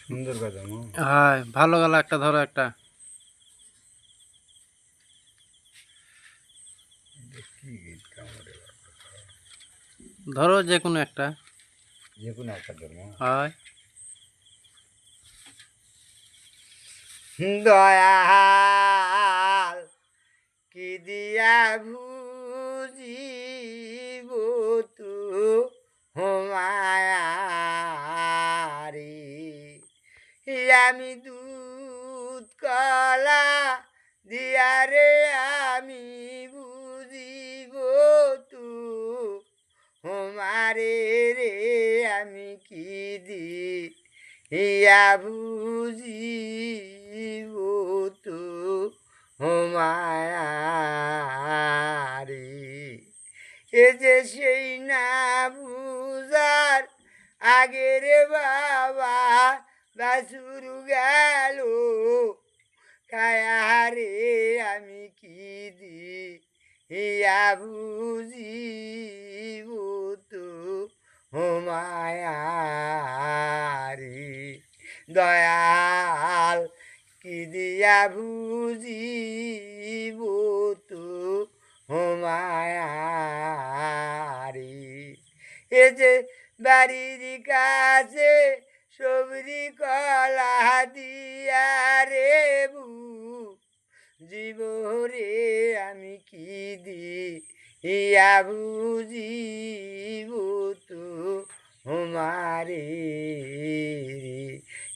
সুন্দর কথা মো। হ্যাঁ, ভালো গেল একটা, ধরো একটা, কি গীত কামড়ে ধরো যে কোনো একটা। যে কোনো একটা ধর্ম। হয় দয়াল কি দিয়া বুঝিব তু হমায়ারি আমি দুধ কলা দিয়া রে আমি বুঝিব তু হমারে রে আমি কি দি ইয়া বুঝিব তু হমায়ারি এ যে সেই না বুঝার আগে রে বাবা বাসুরু গেল কায়ারে আমি কি দি ইয়া বুঝিব তু হমায়ারি দয়াল কি দিয়া বুঝিব তু হমায়ারি এ যে বাড়ির কাছে সবরি কলা দিয়া রে বু জীবরে আমি কি দি ইয়া বুঝিব তু হমারে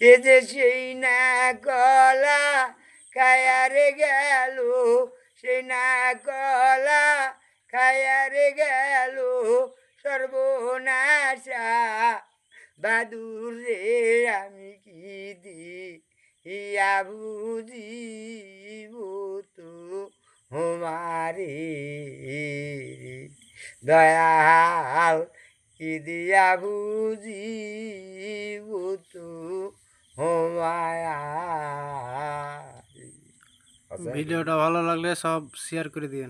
এ যে সেই না কলা খায়ারে গেল সেই না কলা খায়ারে গেল সর্বনাশা বাদুর রে আমি কি দি ইয়া বুঝিব তু হমারে দয়াল কি দিয়া বুঝিব তু হমায়ারি। ভিডিওটা ভালো লাগলে সব শেয়ার করে দিন।